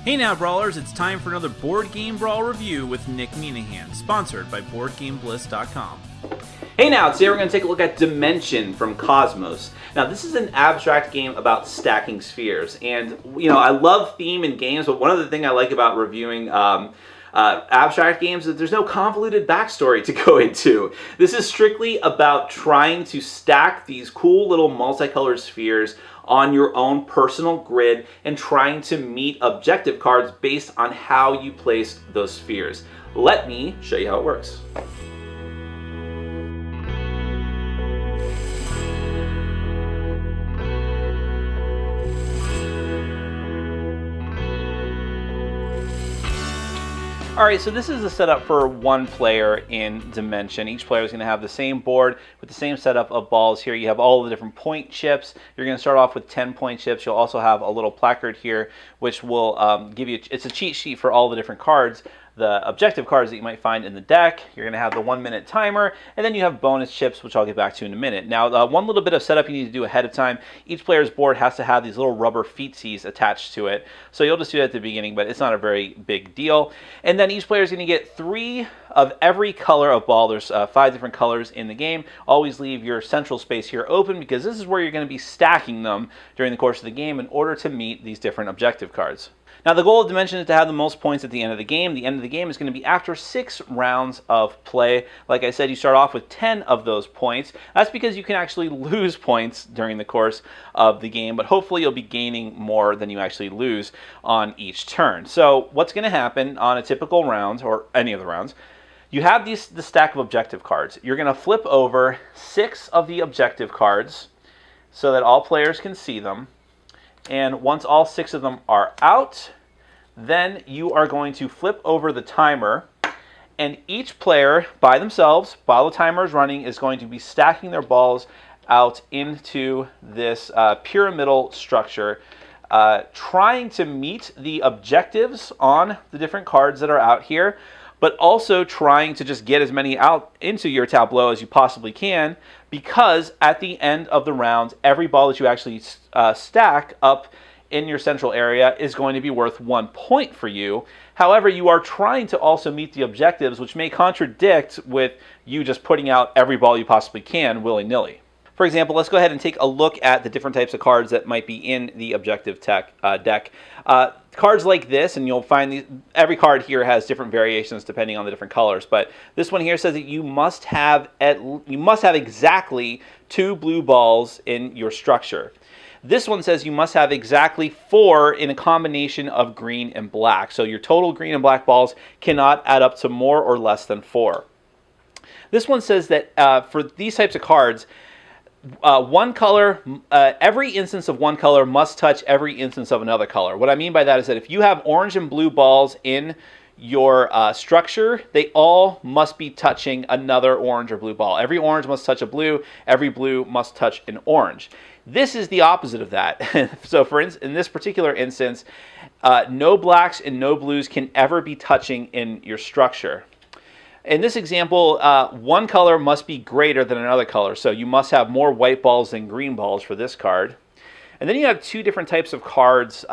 Hey now, Brawlers, it's time for another Board Game Brawl review with Nick Minahan, sponsored by BoardGameBliss.com. Hey now, today we're going to take a look at Dimension from Cosmos. Now, this is an abstract game about stacking spheres, and I love theme in games, but one of the things I like about reviewing abstract games is that there's no convoluted backstory to go into. This is strictly about trying to stack these cool little multicolored spheres on your own personal grid and trying to meet objective cards based on how you place those spheres. Let me show you how it works. Alright, so this is the setup for one player in Dimension. Each player is going to have the same board with the same setup of balls here. You have all the different point chips. You're going to start off with 10 point chips. You'll also have a little placard here which will give you, it's a cheat sheet for all the different cards, the objective cards that you might find in the deck. You're going to have the 1 minute timer, and then you have bonus chips, which I'll get back to in a minute. Now, one little bit of setup you need to do ahead of time. Each player's board has to have these little rubber feetsies attached to it. So you'll just do that at the beginning, but it's not a very big deal. And then each player is going to get 3 of every color of ball. There's 5 different colors in the game. Always leave your central space here open because this is where you're going to be stacking them during the course of the game in order to meet these different objective cards. Now, the goal of Dimension is to have the most points at the end of the game. The end of the game is going to be after 6 rounds of play. Like I said, you start off with 10 of those points. That's because you can actually lose points during the course of the game, but hopefully you'll be gaining more than you actually lose on each turn. So what's going to happen on a typical round, or any of the rounds, you have the stack of objective cards. You're going to flip over 6 of the objective cards so that all players can see them. And once all 6 of them are out, then you are going to flip over the timer, and each player by themselves, while the timer is running, is going to be stacking their balls out into this pyramidal structure, trying to meet the objectives on the different cards that are out here, but also trying to just get as many out into your tableau as you possibly can, because at the end of the round, every ball that you actually stack up in your central area is going to be worth 1 point for you. However, you are trying to also meet the objectives, which may contradict with you just putting out every ball you possibly can willy-nilly. For example, let's go ahead and take a look at the different types of cards that might be in the objective deck. Cards like this, and you'll find every card here has different variations depending on the different colors, but this one here says that you must have exactly 2 blue balls in your structure. This one says you must have exactly 4 in a combination of green and black. So your total green and black balls cannot add up to more or less than 4. This one says that for these types of cards, one color, every instance of one color must touch every instance of another color. What I mean by that is that if you have orange and blue balls in your structure, they all must be touching another orange or blue ball. Every orange must touch a blue, every blue must touch an orange. This is the opposite of that. So in this particular instance, no blacks and no blues can ever be touching in your structure. In this example, one color must be greater than another color, so you must have more white balls than green balls for this card. And then you have 2 different types of cards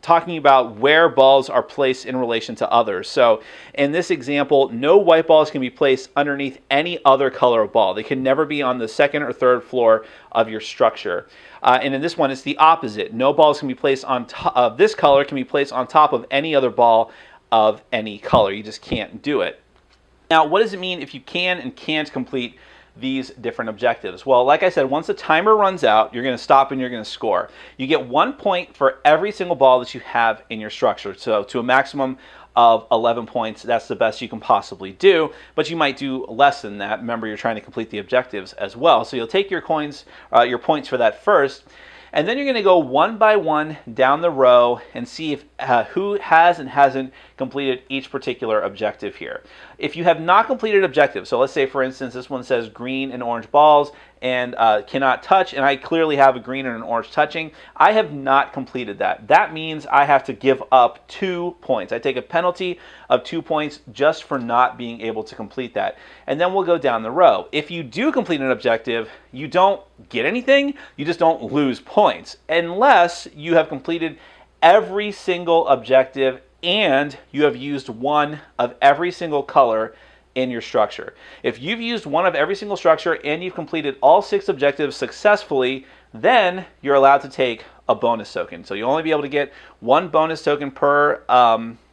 talking about where balls are placed in relation to others. So in this example, no white balls can be placed underneath any other color of ball. They can never be on the 2nd or 3rd floor of your structure. And in this one, it's the opposite. No balls can be placed on top of this color can be placed on top of any other ball of any color. You just can't do it. Now, what does it mean if you can and can't complete these different objectives? Well, like I said, once the timer runs out, you're going to stop and you're going to score. You get 1 point for every single ball that you have in your structure. So to a maximum of 11 points, that's the best you can possibly do, but you might do less than that. Remember, you're trying to complete the objectives as well. So you'll take your points for that first, and then you're going to go one by one down the row and see if who has and hasn't completed each particular objective here. If you have not completed objectives, so let's say for instance this one says green and orange balls and cannot touch, and I clearly have a green and an orange touching, I have not completed that. That means I have to give up 2 points. I take a penalty of 2 points just for not being able to complete that. And then we'll go down the row. If you do complete an objective, you don't get anything, you just don't lose points, unless you have completed every single objective and you have used one of every single color in your structure. If you've used one of every single structure and you've completed all 6 objectives successfully, then you're allowed to take a bonus token. So you'll only be able to get 1 bonus token per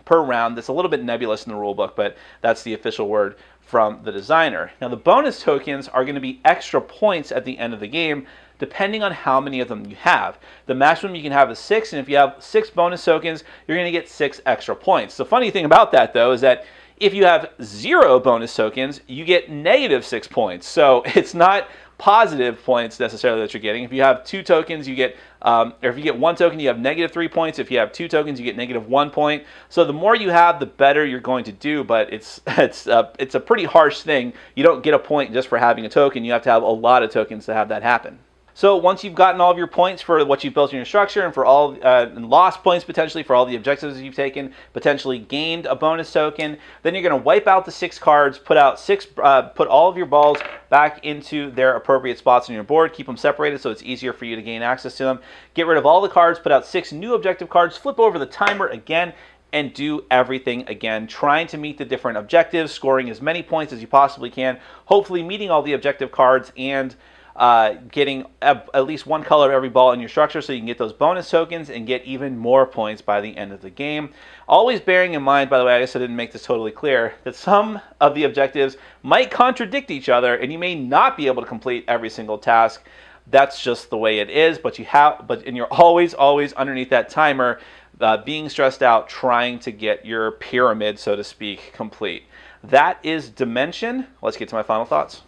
round. That's a little bit nebulous in the rulebook, but that's the official word from the designer. Now the bonus tokens are going to be extra points at the end of the game, depending on how many of them you have. The maximum you can have is 6, and if you have 6 bonus tokens, you're going to get 6 extra points. The funny thing about that, though, is that if you have 0 bonus tokens, you get -6 points. So it's not positive points necessarily that you're getting. If you have 2 tokens, you get, or if you get 1 token, you have -3 points. If you have 2 tokens, you get -1 point. So the more you have, the better you're going to do. But it's a pretty harsh thing. You don't get a point just for having a token. You have to have a lot of tokens to have that happen. So once you've gotten all of your points for what you've built in your structure and for all and lost points potentially for all the objectives you've taken, potentially gained a bonus token, then you're going to wipe out the 6 cards, put all of your balls back into their appropriate spots on your board, keep them separated so it's easier for you to gain access to them. Get rid of all the cards, put out 6 new objective cards, flip over the timer again, and do everything again, trying to meet the different objectives, scoring as many points as you possibly can, hopefully meeting all the objective cards and getting at least 1 color of every ball in your structure so you can get those bonus tokens and get even more points by the end of the game. Always bearing in mind, by the way, I guess I didn't make this totally clear, that some of the objectives might contradict each other and you may not be able to complete every single task. That's just the way it is, but you're always underneath that timer, being stressed out, trying to get your pyramid, so to speak, complete. That is Dimension. Let's get to my final thoughts.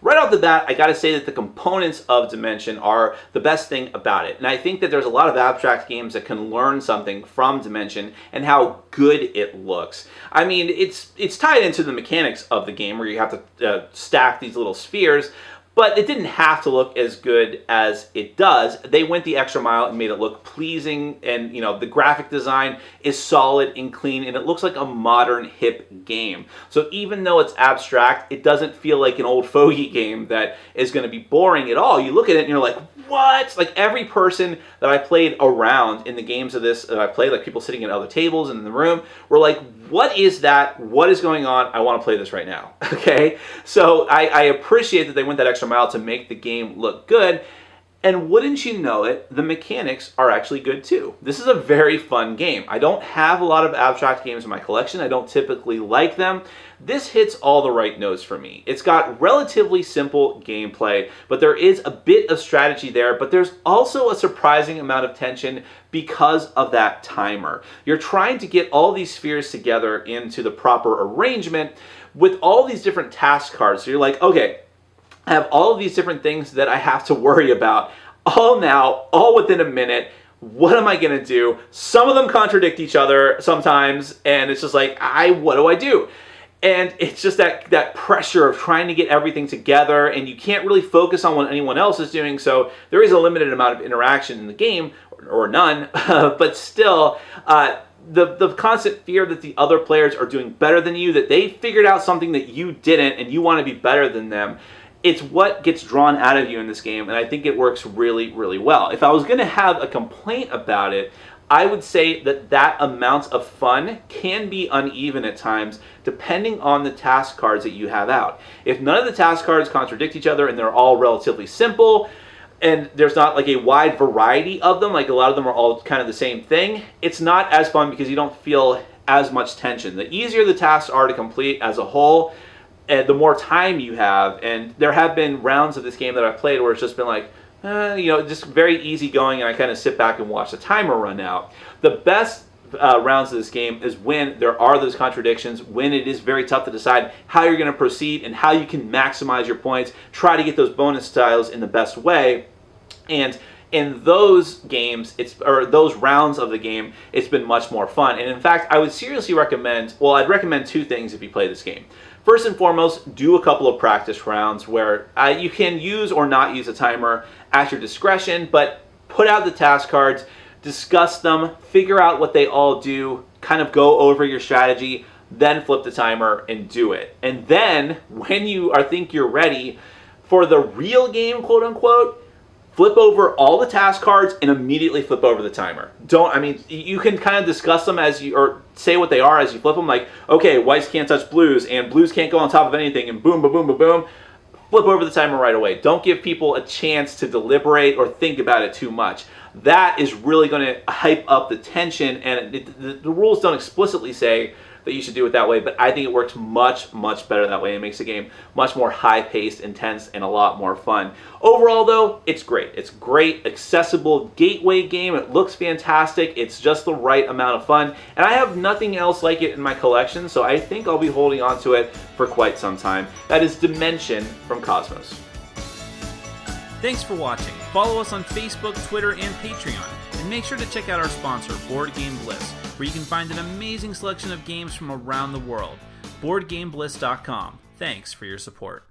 Right off the bat, I got to say that the components of Dimension are the best thing about it. And I think that there's a lot of abstract games that can learn something from Dimension and how good it looks. I mean, it's tied into the mechanics of the game where you have to stack these little spheres, but it didn't have to look as good as it does. They went the extra mile and made it look pleasing, and the graphic design is solid and clean, and it looks like a modern, hip game. So even though it's abstract, it doesn't feel like an old fogey game that is going to be boring at all. You look at it and you're like, what? Like every person that I played around in the games of this that I played, like people sitting at other tables and in the room, were like, what is that? What is going on? I want to play this right now. Okay? So I appreciate that they went that extra mile to make the game look good. And wouldn't you know it, the mechanics are actually good too. This is a very fun game. I don't have a lot of abstract games in my collection. I don't typically like them. This hits all the right notes for me. It's got relatively simple gameplay, but there is a bit of strategy there, but there's also a surprising amount of tension because of that timer. You're trying to get all these spheres together into the proper arrangement with all these different task cards. So you're like, okay, I have all of these different things that I have to worry about all now, all within a minute. What am I going to do? Some of them contradict each other sometimes, and it's just like, what do I do? And it's just that pressure of trying to get everything together, and you can't really focus on what anyone else is doing, so there is a limited amount of interaction in the game, or none, but still, the constant fear that the other players are doing better than you, that they figured out something that you didn't, and you want to be better than them. It's what gets drawn out of you in this game, and I think it works really, really well. If I was going to have a complaint about it, I would say that amount of fun can be uneven at times, depending on the task cards that you have out. If none of the task cards contradict each other and they're all relatively simple, and there's not like a wide variety of them, like a lot of them are all kind of the same thing, it's not as fun because you don't feel as much tension. The easier the tasks are to complete as a whole, and the more time you have, and there have been rounds of this game that I've played where it's just been like, just very easy going, and I kind of sit back and watch the timer run out. The best rounds of this game is when there are those contradictions, when it is very tough to decide how you're going to proceed and how you can maximize your points, try to get those bonus styles in the best way. And in those games, those rounds of the game, it's been much more fun. And in fact, I would seriously recommend, I'd recommend 2 things if you play this game. First and foremost, do a couple of practice rounds where you can use or not use a timer at your discretion, but put out the task cards, discuss them, figure out what they all do, kind of go over your strategy, then flip the timer and do it. And then when you think you're ready for the real game, quote unquote, flip over all the task cards and immediately flip over the timer. You can kind of discuss them or say what they are as you flip them, like, okay, whites can't touch blues, and blues can't go on top of anything, and boom, boom, boom, boom, boom. Flip over the timer right away. Don't give people a chance to deliberate or think about it too much. That is really going to hype up the tension, and the rules don't explicitly say that you should do it that way, but I think it works much, much better that way. It makes the game much more high-paced, intense, and a lot more fun. Overall, though, it's great. It's great, accessible gateway game. It looks fantastic. It's just the right amount of fun, and I have nothing else like it in my collection, so I think I'll be holding on to it for quite some time. That is Dimension from Cosmos. Thanks for watching. Follow us on Facebook, Twitter, and Patreon. And make sure to check out our sponsor, Board Game Bliss, where you can find an amazing selection of games from around the world. BoardGameBliss.com. Thanks for your support.